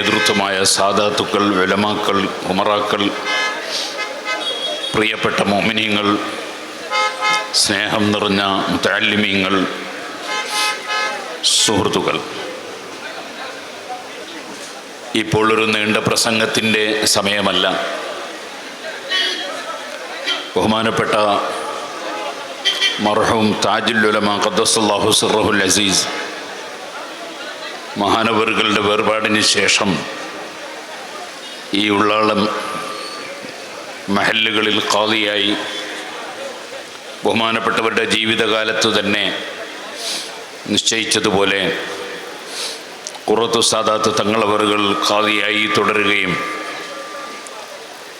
നേതൃത്വമായ സാദാത്തുക്കൾ, ഉലമാക്കൾ, ഉമറാക്കൾ, പ്രിയപ്പെട്ട മുഅ്മിനീങ്ങൾ, സ്നേഹം നിറഞ്ഞ മുതഅല്ലിമീങ്ങൾ, സുഹൃത്തുക്കൾ, ഇപ്പോൾ ഒരു നീണ്ട പ്രസംഗത്തിൻ്റെ സമയമല്ല. ബഹുമാനപ്പെട്ട മർഹൂം താജുൽ ഉലമ ഖദ്ദസല്ലാഹു സിർറഹുൽ അസീസ് മഹാനവറുകളുടെ വേർപാടിന് ശേഷം ഈ ഉള്ളാളം മഹല്ലുകളിൽ ഖാദിയായി ബഹുമാനപ്പെട്ടവരുടെ ജീവിതകാലത്ത് തന്നെ നിശ്ചയിച്ചതുപോലെ ഖുറത്തു സാദാത്ത് തങ്ങളവറുകൾ ഖാദിയായി തുടരുകയും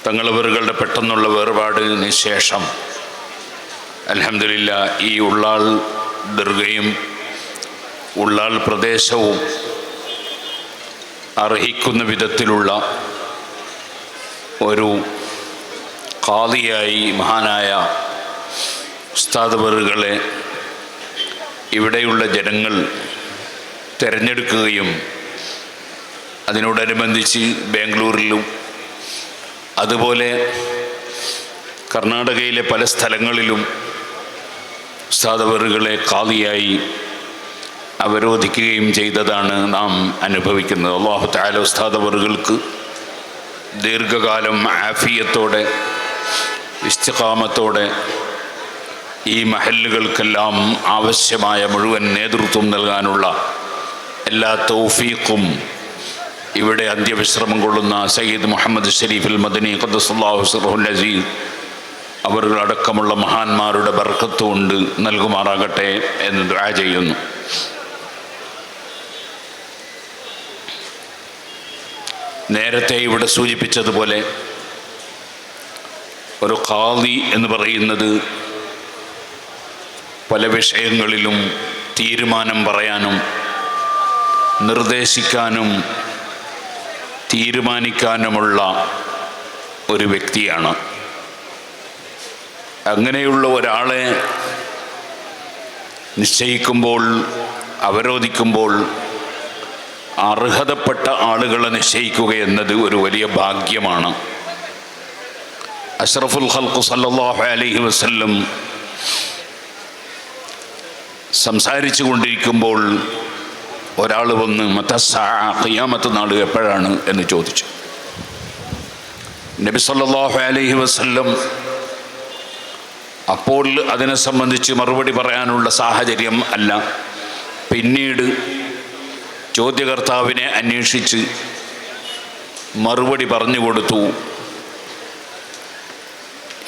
തങ്ങളവറുകളുടെ പെട്ടെന്നുള്ള വേർപാടിന് ശേഷം അൽഹംദുലില്ലാ ഈ ഉള്ളാൾ ദർഗയും ഉള്ളാൾ പ്രദേശവും അർഹിക്കുന്ന വിധത്തിലുള്ള ഒരു ഖാദിയായി മഹാനായ ഉസ്താദവറുകളെ ഇവിടെയുള്ള ജനങ്ങൾ തിരഞ്ഞെടുക്കുകയും അതിനോടനുബന്ധിച്ച് ബാംഗ്ലൂരിലും അതുപോലെ കർണാടകയിലെ പല സ്ഥലങ്ങളിലും ഉസ്താദവറുകളെ ഖാദിയായി അവരോധിക്കുകയും ചെയ്തതാണ് നാം അനുഭവിക്കുന്നത്. അല്ലാഹു തആല ഉസ്താദവറുകൾക്ക് ദീർഘകാലം ആഫിയത്തോടെ ഇസ്തിഖാമത്തോടെ ഈ മഹല്ലുകൾക്കെല്ലാം ആവശ്യമായ മുഴുവൻ നേതൃത്വം നൽകാനുള്ള എല്ലാ തൗഫീഖും ഇവിടെ അന്ത്യവിശ്രമം കൊള്ളുന്ന സയ്യിദ് മുഹമ്മദ് ഷരീഫുൽ മദനി ഖദ്ദസല്ലാഹു സിർറഹുൽ അസീസ് അവരുകളടക്കമുള്ള മഹാന്മാരുടെ ബർക്കത്ത് കൊണ്ട് നൽകുമാറാകട്ടെ എന്ന് ദുആ ചെയ്യുന്നു. നേരത്തെ ഇവിടെ സൂചിപ്പിച്ചതുപോലെ ഒരു ഖാദി എന്ന് പറയുന്നത് പല വിഷയങ്ങളിലും തീരുമാനം പറയാനും നിർദ്ദേശിക്കാനും തീരുമാനിക്കാനുമുള്ള ഒരു വ്യക്തിയാണ്. അങ്ങനെയുള്ള ഒരാളെ നിശ്ചയിക്കുമ്പോൾ, അവരോധിക്കുമ്പോൾ അർഹതപ്പെട്ട ആളുകളെ നിശ്ചയിക്കുക എന്നത് ഒരു വലിയ ഭാഗ്യമാണ്. അഷ്റഫുൽ ഖൽഖ് സല്ലല്ലാഹു അലൈഹി വസല്ലം സംസാരിച്ചു കൊണ്ടിരിക്കുമ്പോൾ ഒരാൾ വന്ന് മതസ്സാഅ, ഖിയാമത്ത് നാൾ എപ്പോഴാണ് എന്ന് ചോദിച്ചു. നബി സല്ലല്ലാഹു അലൈഹി വസല്ലം അപ്പോൾ അതിനെ സംബന്ധിച്ച് മറുപടി പറയാനുള്ള സാഹചര്യം അല്ല. പിന്നീട് ചോദ്യകർത്താവിനെ അന്വേഷിച്ച് മറുപടി പറഞ്ഞു കൊടുത്തു.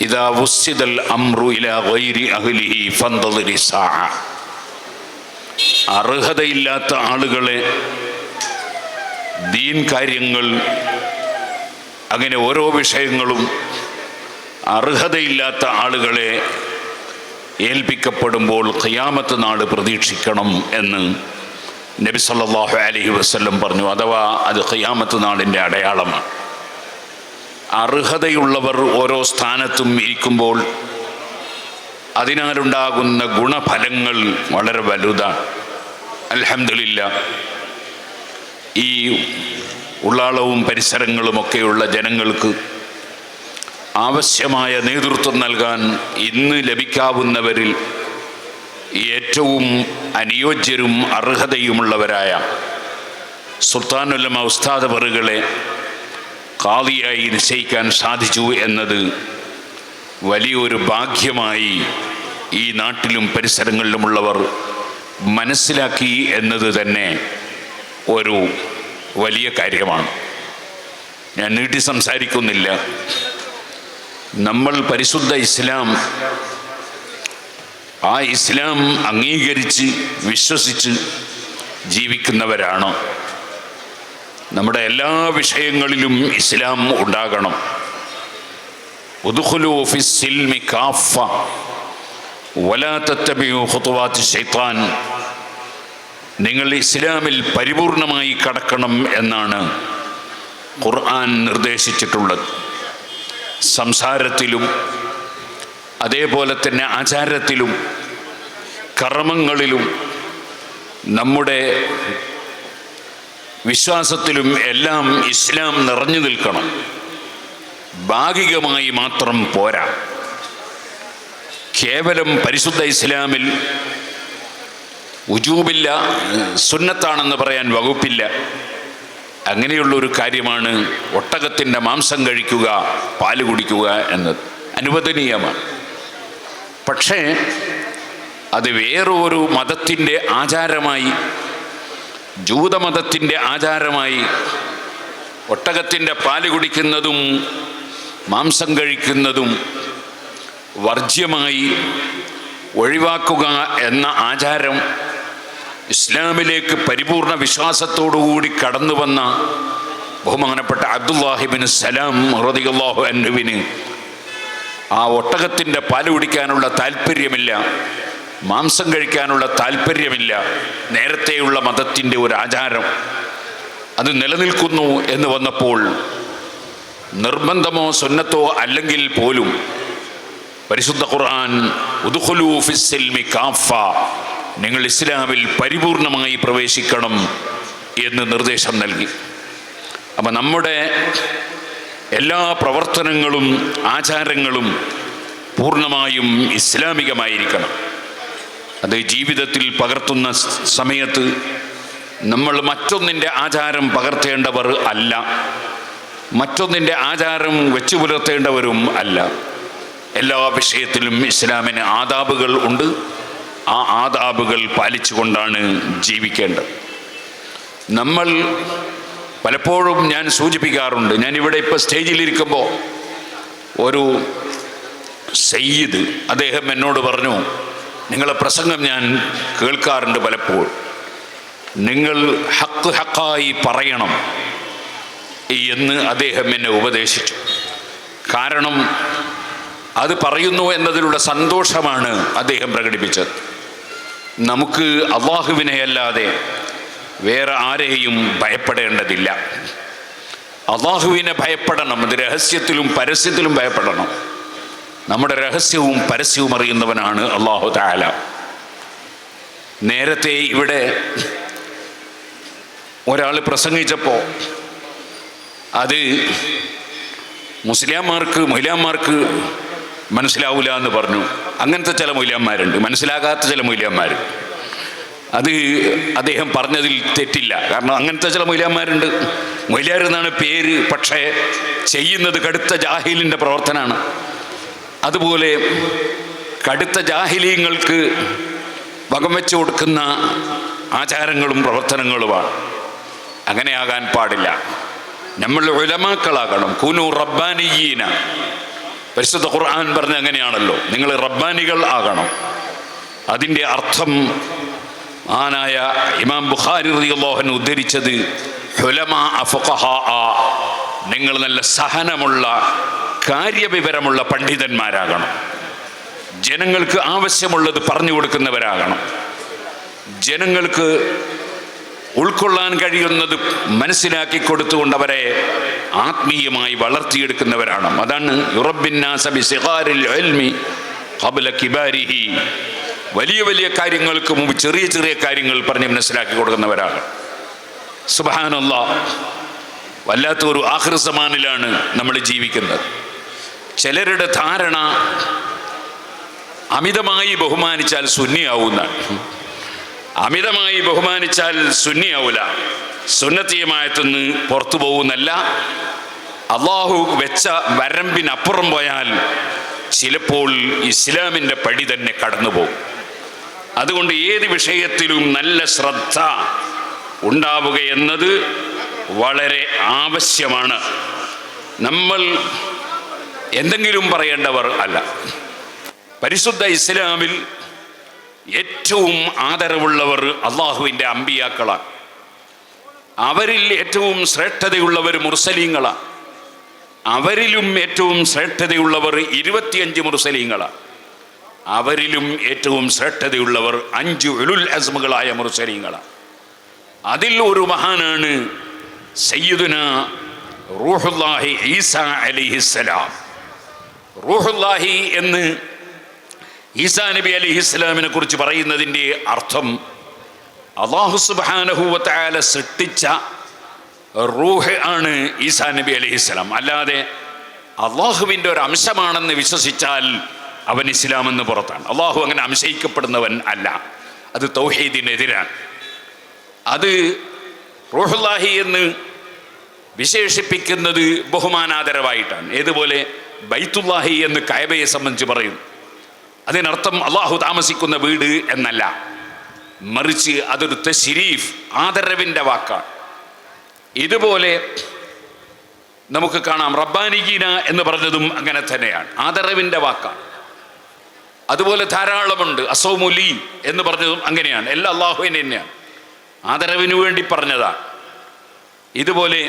ഇദാ വുസ്സിദൽ അംറു ഇലാ ഗൈരി അഹ്ലിഹി ഫന്തളിരി സാഅ. അർഹതയില്ലാത്ത ആളുകളെ, ദീൻ കാര്യങ്ങൾ, അങ്ങനെ ഓരോ വിഷയങ്ങളും അർഹതയില്ലാത്ത ആളുകളെ ഏൽപ്പിക്കപ്പെടുമ്പോൾ ഖിയാമത്ത് നാൾ പ്രതീക്ഷിക്കണം എന്ന് നബി സല്ലല്ലാഹു അലൈഹി വസല്ലം പറഞ്ഞു. അഥവാ അത് ഖിയാമത്ത് നാളിൻ്റെ അടയാളമാണ്. അർഹതയുള്ളവർ ഓരോ സ്ഥാനത്തും ഇരിക്കുമ്പോൾ അതിനാലുണ്ടാകുന്ന ഗുണഫലങ്ങൾ വളരെ വലുതാണ്. അൽഹംദുലില്ലാ ഈ ഉള്ളാളവും പരിസരങ്ങളുമൊക്കെയുള്ള ജനങ്ങൾക്ക് ആവശ്യമായ നേതൃത്വം നൽകാൻ ഇന്ന് ലഭിക്കാവുന്നവരിൽ ഏറ്റവും അനുയോജ്യരും അർഹതയുമുള്ളവരായ സുൽത്താനുൽ ഉലമ ഉസ്താദ് അവറുകളെ ഖാദിയായി നിശ്ചയിക്കാൻ സാധിച്ചു എന്നത് വലിയൊരു ഭാഗ്യമായി ഈ നാട്ടിലും പരിസരങ്ങളിലുമുള്ളവർ മനസ്സിലാക്കി എന്നത് തന്നെ ഒരു വലിയ കാര്യമാണ്. ഞാൻ നീട്ടി സംസാരിക്കുന്നില്ല. നമ്മൾ പരിശുദ്ധ ഇസ്ലാം, ആ ഇസ്ലാം അംഗീകരിച്ച് വിശ്വസിച്ച് ജീവിക്കുന്നവരാണ്. നമ്മുടെ എല്ലാ വിഷയങ്ങളിലും ഇസ്ലാം ഉണ്ടാകണം. ഉദ്ഖുലൂ ഫിസ്സിൽമി കാഫ വലാ തത്തബിഉ ഖുതുവാത്തി ശൈത്താൻ. നിങ്ങൾ ഇസ്ലാമിൽ പരിപൂർണമായി കടക്കണം എന്നാണ് ഖുർആൻ നിർദ്ദേശിച്ചിട്ടുള്ളത്. സംസാരത്തിലും അതേപോലെ തന്നെ ആചാരത്തിലും കർമ്മങ്ങളിലും നമ്മുടെ വിശ്വാസത്തിലും എല്ലാം ഇസ്ലാം നിറഞ്ഞു നിൽക്കണം. ഭാഗികമായി മാത്രം പോരാ. കേവലം പരിശുദ്ധ ഇസ്ലാമിൽ ഉജൂബില്ല, സുന്നത്താണെന്ന് പറയാൻ വകുപ്പില്ല. അങ്ങനെയുള്ളൊരു കാര്യമാണ് ഒട്ടകത്തിൻ്റെ മാംസം കഴിക്കുക, പാല് കുടിക്കുക എന്നത് അനുവദനീയമാണ്. പക്ഷേ അത് വേറൊരു മതത്തിൻ്റെ ആചാരമായി, ജൂതമതത്തിൻ്റെ ആചാരമായി ഒട്ടകത്തിൻ്റെ പാല് കുടിക്കുന്നതും മാംസം കഴിക്കുന്നതും വർജ്യമായി ഒഴിവാക്കുക എന്ന ആചാരം ഇസ്ലാമിലേക്ക് പരിപൂർണ വിശ്വാസത്തോടുകൂടി കടന്നു വന്ന ബഹുമാനപ്പെട്ട അബ്ദുല്ലാഹി ഇബ്നു സലാം റളിയല്ലാഹു അൻഹുവിന് ആ ഒട്ടകത്തിൻ്റെ പാല് കുടിക്കാനുള്ള താല്പര്യമില്ല, മാംസം കഴിക്കാനുള്ള താല്പര്യമില്ല. നേരത്തെയുള്ള മതത്തിൻ്റെ ഒരു ആചാരം അത് നിലനിൽക്കുന്നു എന്ന് വന്നപ്പോൾ നിർബന്ധമോ സുന്നത്തോ അല്ലെങ്കിൽ പോലും പരിശുദ്ധ ഖുർആൻ ഉദ്ഖുലൂ ഫിസ്സിൽമി കാഫ, നിങ്ങൾ ഇസ്ലാമിൽ പരിപൂർണമായി പ്രവേശിക്കണം എന്ന് നിർദ്ദേശം നൽകി. അപ്പം നമ്മുടെ എല്ലാ പ്രവർത്തനങ്ങളും ആചാരങ്ങളും പൂർണ്ണമായും ഇസ്ലാമികമായിരിക്കണം. അത് ജീവിതത്തിൽ പകർത്തുന്ന സമയത്ത് നമ്മൾ മറ്റൊന്നിൻ്റെ ആചാരം പകർത്തേണ്ടവർ അല്ല, മറ്റൊന്നിൻ്റെ ആചാരം വെച്ചു പുലർത്തേണ്ടവരും അല്ല. എല്ലാ വിഷയത്തിലും ഇസ്ലാമിന് ആദാബുകൾ ഉണ്ട്. ആ ആദാബുകൾ പാലിച്ചുകൊണ്ടാണ് ജീവിക്കേണ്ടത്. നമ്മൾ പലപ്പോഴും ഞാൻ സൂചിപ്പിക്കാറുണ്ട്, ഞാനിവിടെ ഇപ്പോൾ സ്റ്റേജിലിരിക്കുമ്പോൾ ഒരു സയ്യിദ് അദ്ദേഹം എന്നോട് പറഞ്ഞു, നിങ്ങളെ പ്രസംഗം ഞാൻ കേൾക്കാറുണ്ട് പലപ്പോഴും, നിങ്ങൾ ഹക്ക് ഹക്കായി പറയണം എന്ന് അദ്ദേഹം എന്നെ ഉപദേശിച്ചു. കാരണം അത് പറയുന്നു എന്നതിലുള്ള സന്തോഷമാണ് അദ്ദേഹം പ്രകടിപ്പിച്ചത്. നമുക്ക് അല്ലാഹുവിനെ അല്ലാതെ വേറെ ആരെയും ഭയപ്പെടേണ്ടതില്ല. അല്ലാഹുവിനെ ഭയപ്പെടണം. അത് രഹസ്യത്തിലും പരസ്യത്തിലും ഭയപ്പെടണം. നമ്മുടെ രഹസ്യവും പരസ്യവും അറിയുന്നവനാണ് അല്ലാഹു തആല. നേരത്തെ ഇവിടെ ഒരാൾ പ്രസംഗിച്ചപ്പോൾ അത് മൊയ്ലാന്മാർക്ക് മനസ്സിലാവില്ല എന്ന് പറഞ്ഞു. അങ്ങനത്തെ ചില മൊയ്ലാന്മാരുണ്ട്, മനസ്സിലാകാത്ത ചില മൊയ്ലാന്മാർ. അത് അദ്ദേഹം പറഞ്ഞതിൽ തെറ്റില്ല. കാരണം അങ്ങനത്തെ ചില മൊയ്ലാന്മാരുണ്ട്. മൊയ്ലാർ എന്നാണ് പേര്, പക്ഷേ ചെയ്യുന്നത് കടുത്ത ജാഹിലിൻ്റെ പ്രവർത്തനമാണ്. അതുപോലെ കടുത്ത ജാഹിലീങ്ങൾക്ക് വകം വെച്ച് കൊടുക്കുന്ന ആചാരങ്ങളും പ്രവർത്തനങ്ങളുമാണ്. അങ്ങനെയാകാൻ പാടില്ല. നമ്മൾ ഉലമാക്കളാകണം. കൂനു റബ്ബാനിയീന, പരിശുദ്ധ ഖുർആൻ പറഞ്ഞ അങ്ങനെയാണല്ലോ, നിങ്ങൾ റബ്ബാനികൾ ആകണം. അതിൻ്റെ അർത്ഥം ആനായ ഇമാം ബുഖാരി റളിയല്ലാഹു അൻഹു ഉദ്ധരിച്ചത് ഉലമാ ഫുഖഹാ, നിങ്ങൾ നല്ല സഹനമുള്ള കാര്യവിവരമുള്ള പണ്ഡിതന്മാരാകണം. ജനങ്ങൾക്ക് ആവശ്യമുള്ളത് പറഞ്ഞു കൊടുക്കുന്നവരാകണം. ജനങ്ങൾക്ക് ഉൾക്കൊള്ളാൻ കഴിയുന്നത് മനസ്സിലാക്കി കൊടുത്തുകൊണ്ട് അവരെ ആത്മീയമായി വളർത്തിയെടുക്കുന്നവരാണ്. അതാണ് യുറബ്ബിന്നാസ ബിസിഗാരിൽ ഇൽമി ഖബ്ല കിബാരിഹി, വലിയ വലിയ കാര്യങ്ങൾക്ക് മുമ്പ് ചെറിയ ചെറിയ കാര്യങ്ങൾ പറഞ്ഞ് മനസ്സിലാക്കി കൊടുക്കുന്നവരാണ്. സുബ്ഹാനല്ലാഹ്, വല്ലാത്തൊരു ആഖിർ സമാനിലാണ് നമ്മൾ ജീവിക്കുന്നത്. ചിലരുടെ ധാരണ അമിതമായി ബഹുമാനിച്ചാൽ സുന്നിയാവുന്നതാണ്. അമിതമായി ബഹുമാനിച്ചാൽ സുന്നിയാവൂല, സുന്നത്തിയമായത്തുനിന്ന് പുറത്തു പോകുന്നല്ല. അള്ളാഹു വെച്ച വരമ്പിനപ്പുറം പോയാൽ ചിലപ്പോൾ ഇസ്ലാമിൻ്റെ പടി തന്നെ കടന്നു പോകും. അതുകൊണ്ട് ഏത് വിഷയത്തിലും നല്ല ശ്രദ്ധ ഉണ്ടാവുക എന്നത് വളരെ ആവശ്യമാണ്. നമ്മൾ എന്തെങ്കിലും പറയേണ്ടവർ അല്ല. പരിശുദ്ധ ഇസ്ലാമിൽ ഏറ്റവും ആദരവുള്ളവർ അള്ളാഹുവിൻ്റെ അമ്പിയാക്കളാണ്. അവരിൽ ഏറ്റവും ശ്രേഷ്ഠതയുള്ളവർ മുർസലീങ്ങളാണ്. അവരിലും ഏറ്റവും ശ്രേഷ്ഠതയുള്ളവർ 25 മുർസലീങ്ങളാണ്. അവരിലും ഏറ്റവും ശ്രേഷ്ഠതയുള്ളവർ 5 ഉലുൽ അസ്മുകളായ മുർസലീങ്ങളാണ്. അതിൽ ഒരു മഹാനാണ് സയ്യിദുനാ റൂഹുല്ലാഹി ഈസാ അലൈഹിസ്സലാം. റൂഹുല്ലാഹി എന്ന് ഈസാ നബി അലൈഹിസ്സലാമിനെ കുറിച്ച് പറയുന്നതിൻ്റെ അർത്ഥം അല്ലാഹു സുബ്ഹാനഹു വ തആല സൃഷ്ടിച്ച റൂഹ് ആണ് ഈസാ നബി അലൈഹിസ്സലാം. അല്ലാതെ അള്ളാഹുവിൻ്റെ ഒരു അംശമാണെന്ന് വിശ്വസിച്ചാൽ അവൻ ഇസ്ലാമെന്ന് പുറത്താണ്. അള്ളാഹു അങ്ങനെ അംശയിക്കപ്പെടുന്നവൻ അല്ല. അത് തൗഹീദിനെതിരാണ്. അത് റൂഹുല്ലാഹി എന്ന് വിശേഷിപ്പിക്കുന്നത് ബഹുമാനാദരവായിട്ടാണ്. ഏതുപോലെ ബൈത്തുല്ലാഹി എന്ന് കഅബയെ സംബന്ധിച്ച് പറയും. അതിനർത്ഥം അള്ളാഹു താമസിക്കുന്ന വീട് എന്നല്ല, മറിച്ച് അതൊരു തശ്രീഫ്, ആദരവിൻ്റെ വാക്കാണ്. ഇതുപോലെ നമുക്ക് കാണാം റബ്ബാനിഗീന എന്ന് പറഞ്ഞതും അങ്ങനെ തന്നെയാണ്, ആദരവിൻ്റെ വാക്കാണ്. അതുപോലെ ധാരാളമുണ്ട്. അസൗമുലി എന്ന് പറഞ്ഞതും അങ്ങനെയാണ്. എല്ലാം അള്ളാഹുവിന് തന്നെയാണ്, ആദരവിന് വേണ്ടി പറഞ്ഞതാണ്. ഇതുപോലെ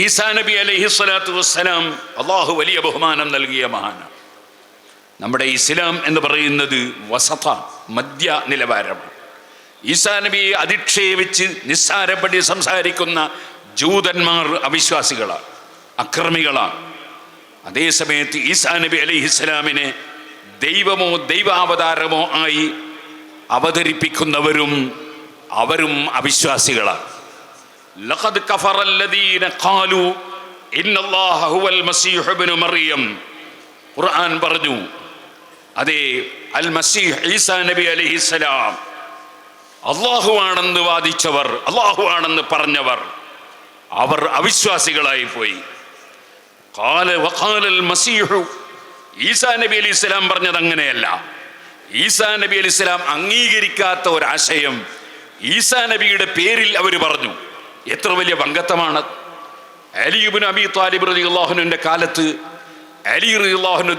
ഈസാ നബി അലൈഹിസ്സലാത്തു വസ്സലാം അള്ളാഹു വലിയ ബഹുമാനം നൽകിയ മഹാനാണ്. നമ്മുടെ ഇസ്ലാം എന്ന് പറയുന്നത് വസത, മധ്യ നിലവാരമാണ്. ഈസാ നബിയെ അധിക്ഷേപിച്ച് നിസ്സാരപ്പെടി സംസാരിക്കുന്ന ജൂതന്മാർ അവിശ്വാസികളാണ്, അക്രമികളാണ്. അതേസമയത്ത് ഈസാ നബി അലൈഹിസ്സലാമിനെ ദൈവമോ ദൈവാവതാരമോ ആയി അവതരിപ്പിക്കുന്നവരും അവരും അവിശ്വാസികളാണ്. ലഖദ് കഫറല്ലദീന ഖാലു ഇന്നല്ലാഹ ഹുവൽ മസീഹ് ഇബ്നു മറിയം. ഖുർആൻ പറഞ്ഞു, അതേ അൽ മസീഹ് ഈസാ നബി അലൈഹിസ്സലാം അള്ളാഹുവാണെന്ന് വാദിച്ചവർ, അള്ളാഹുവാണെന്ന് പറഞ്ഞവർ, അവർ അവിശ്വാസികളായി പോയി. വഖാലൽ മസീഹു, ഈസാ നബി അലൈഹിസ്സലാം പറഞ്ഞത് അങ്ങനെയല്ല. ഈസാ നബി അലൈഹിസ്സലാം അംഗീകരിക്കാത്ത ഒരാശയം ഈസാ നബിയുടെ പേരിൽ അവർ പറഞ്ഞു. എത്ര വലിയ വങ്കത്തമാണ്! അലി ഇബ്നു അബീ ത്വാലിബ് റളിയല്ലാഹു അൻഹുവിന്റെ കാലത്ത് അലി റളിയല്ലാഹു അൻഹു